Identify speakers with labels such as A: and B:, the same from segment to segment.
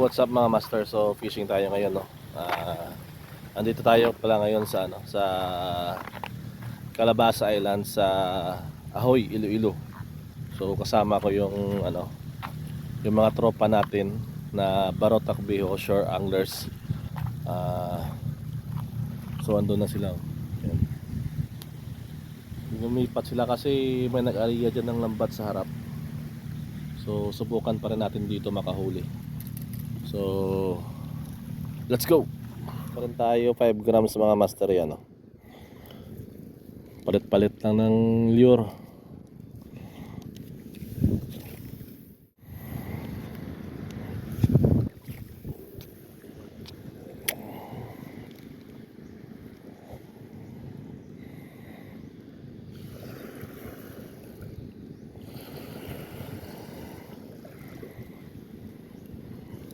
A: what's up mga master? So fishing tayo ngayon, no. Andito tayo pala ngayon sa sa Calabasa Island sa Ahoy, Iloilo. So kasama ko yung yung mga tropa natin na Barot Takbiho shore anglers. So andun na sila. Ayan. Lumipat sila kasi may nag-area dyan ng lambat sa harap. So subukan pa rin natin dito makahuli. So let's go. Meron tayo 5 grams mga master yan, no? Palit-palit lang ng lure.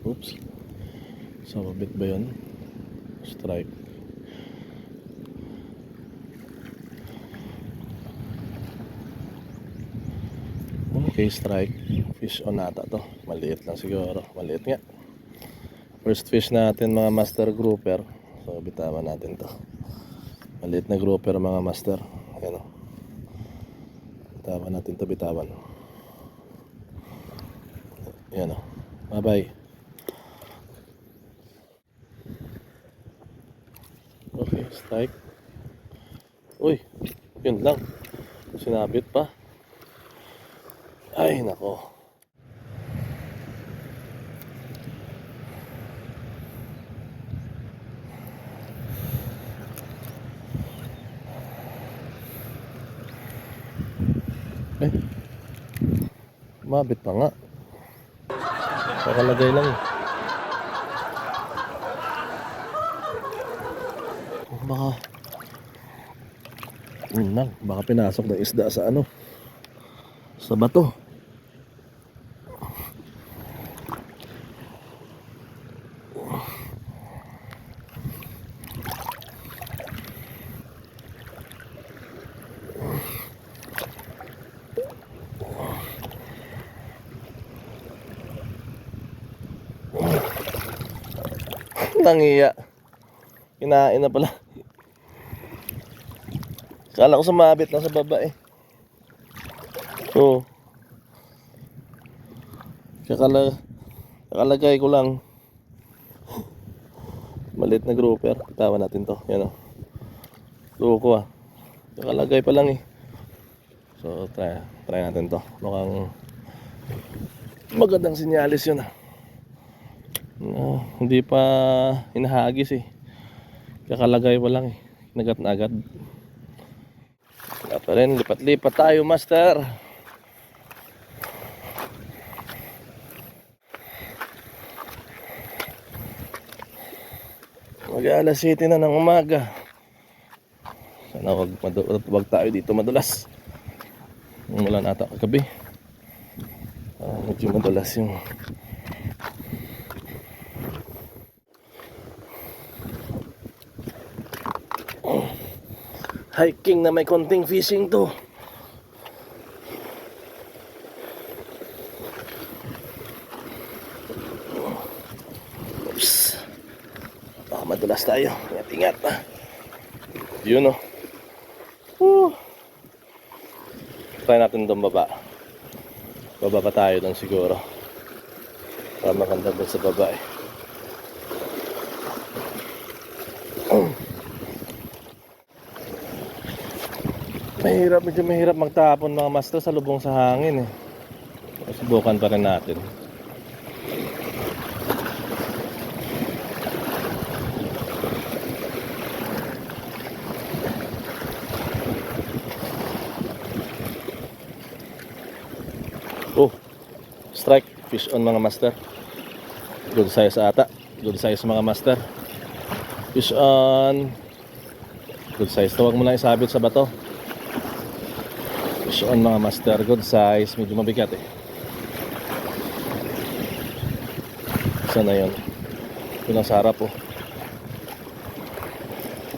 A: Oops. So mabit ba yun? Strike. Okay, strike. Fish on nata to. Maliit lang siguro. Maliit nga. First fish natin mga master grouper. So bitawan natin to. Maliit na grouper mga master. Ayan o. Bitawan natin to, bitawan. Ayan o. Bye bye. Okay, strike. Uy, yun lang. Sinabit pa. Ay, nako. Eh, mabit pa nga. Nakalagay lang. Baka baka pinasok ng isda sa sa bato. Nangiya. Kinain na pala. Kala ko sumabit lang sa baba eh. Oo. Kakalagay ko lang. Maliit na grouper. Tawa natin to. Yan o. Loko ah. Kakalagay pa lang eh. So try natin to. Mukhang magandang sinyalis yun ah. Hindi pa hinahagis eh. Kakalagay pa lang eh. Nagat na agad. Wala pa rin. Lipat-lipat tayo master. Mag-alas 7 na ng umaga. Sana wag tayo dito madulas. Wala na ata kagabi. Medyo madulas yung hiking na may konting fishing to. Oops. Baka madulas tayo. Ingat pa. Yun o. Try natin doon baba. Baba pa tayo doon siguro. Para maganda doon sa baba eh. Medyo mahirap magtapon mga master sa lubong sa hangin eh. Subukan pa rin natin. Oh, strike. Fish on mga master. Good size ata. Good size mga master. Fish on. Good size. Huwag mo lang isabit sa bato. Fish on mga master, good size. Medyo mabigat eh. Saan na yun? Yun ang sarap oh.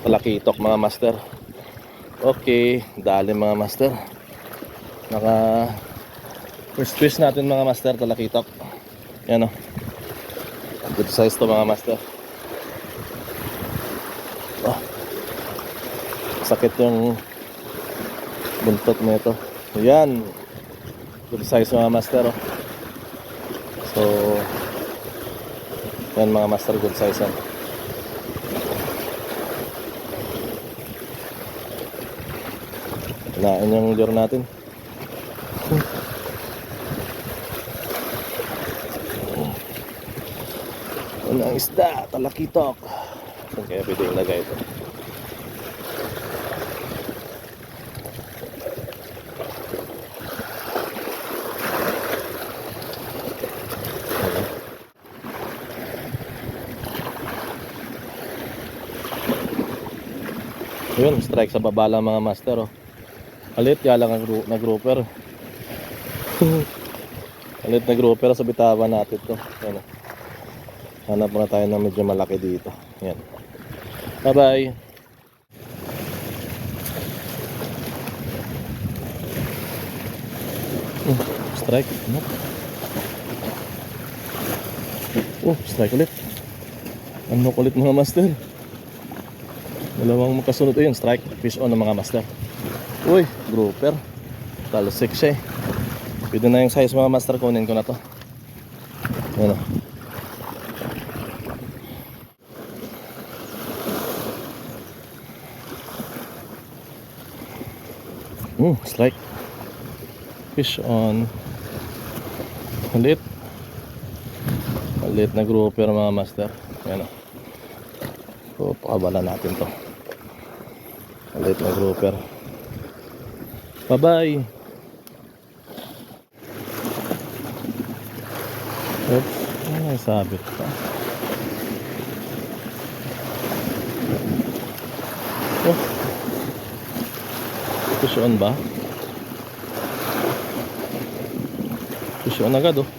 A: Palakitok mga master. Okay, dali mga master. First fish natin mga master, talakitok. Yan o. Good size to mga master. Oh, sakit yung buntot nito. Yan. Good size mga master. Oh. So, yan mga master, good size yan. Kinain yung lure natin. Unang isda, talakitok. Saan kaya pwede ilagay ito? Yun, strike sa baba lang mga master. Oh. Palit, yalang na grouper. Palit na grouper sa bitawan natin to. Yan, oh. Hanap muna tayo ng medyo malaki dito. Yan. Bye bye. Strike. Strike ulit. Ano ulit mga master? Dalawang makasunod. Ayun, strike. Fish on ng mga master. Uy, grouper. Talsik siya eh. Pwede na yung size mga master. Kunin ko na to. Yan o. Strike. Fish on. Maliit. Maliit na grouper mga master. Yan o. So, pakabala natin to. Maliit na grouper. Bye bye. Oops. Ay, sabit pa. Oh. Fish on ba? Fish on agad oh.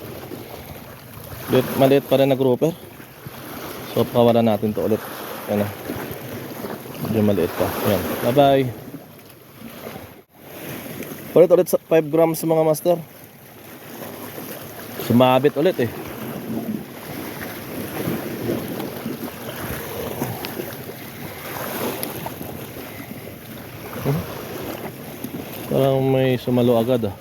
A: Maliit pa rin na grouper. So pakawalan natin to ulit. Yan o. Medyo maliit pa. Yan. Bye bye. Ulit sa 5 grams mga master. Sumabit ulit eh. Parang may sumalo agad ah.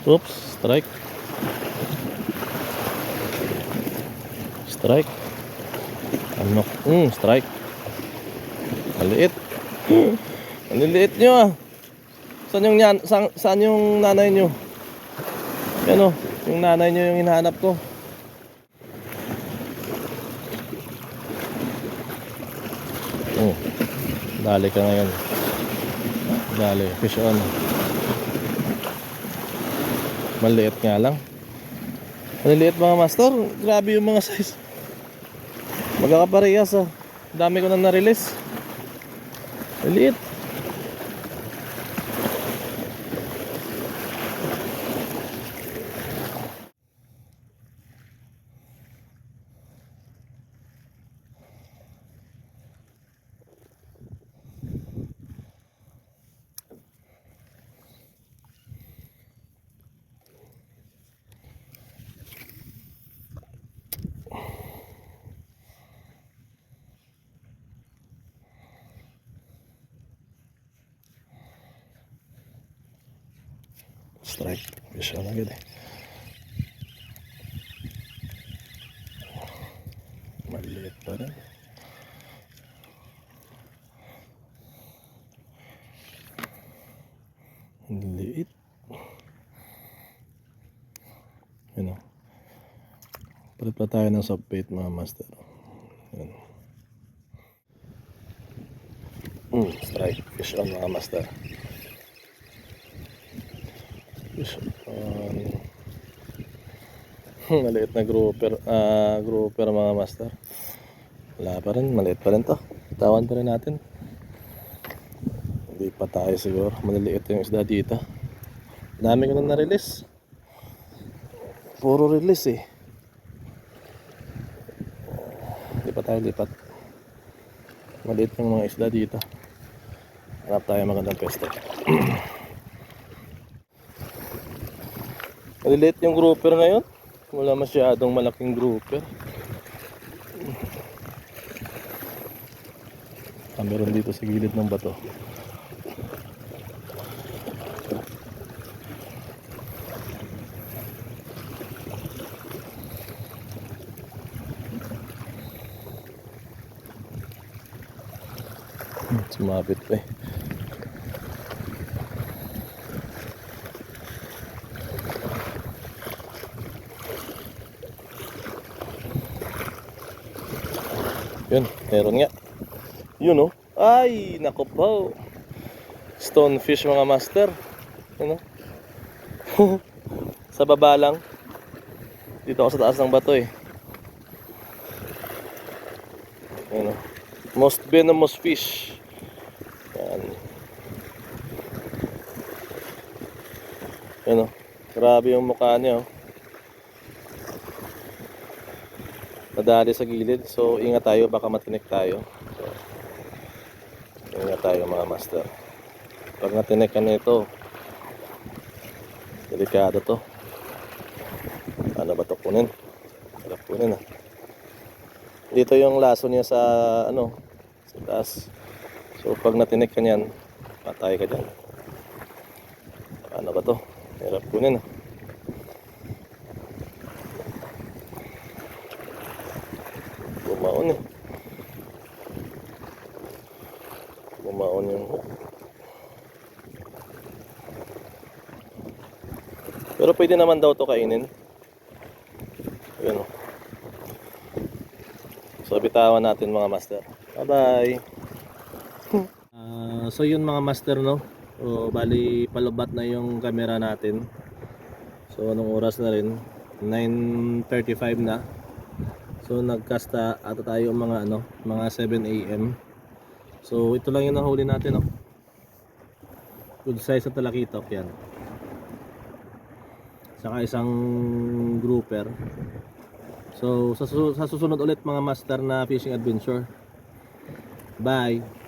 A: Oops, strike. Strike. Ano? Strike. Maliit. Ang liliit nyo ah. Saan yung nanay nyo? Yan o, yung nanay nyo yung hinahanap ko. Dali ka ngayon. Dali, fish on. Maliit nga lang. Maliit mga master. Grabe yung mga size. Magkakaparehas ah. Dami ko na na-release. Maliit. Strike. Fish on agad eh. Maliit pa rin. Liit. Yun o. Palit pa tayo ng soft bait mga master. Yun. Strike. Fish on mga master. Fish on. Maliit na grouper. Grouper mga master. Wala pa rin. Maliit pa rin to. Tawan pa rin natin. Hindi pa tayo siguro. Maliliit yung isda dito. Dami ko na na-release. Puro release eh. tayo lipat. Maliit yung mga isda dito. Hanap tayo magandang pwesto. Maliliit yung grouper ngayon. Wala masyadong malaking grouper. Meron dito sa gilid ng bato. Sumabit pa eh. Yun, meron nga. Yun oh. Ay, naku po. Stonefish mga master. Yun oh. Sa baba lang. Dito ako sa taas ng bato eh. Yun oh. Most venomous fish. Yan. Yun oh. Grabe yung mukha niya oh. Nadali sa gilid, so ingat tayo, baka matinik tayo. So, ingat tayo mga master. Pag natinik ka nito, delikado to. Ano ba to kunin? Sarap kunin ah. Dito yung laso niya sa ano, sa taas. So pag natinik ka niyan, patay ka dyan. Ano ba to? Sarap kunin ah. Bumaon eh. Bumaon yung hook. Pero pwede naman daw to kainin. Yun o. So bitawan natin mga master. Bye bye. So yun mga master no. So bali palubat na yung camera natin. So anong oras na rin? 9:35 na. So nagkasta ata tayo mga ano, mga 7 AM. So ito lang yung nahuli natin oh. Good size na talakitok yan. Saka isang grouper. So sa susunod ulit mga master na fishing adventure. Bye.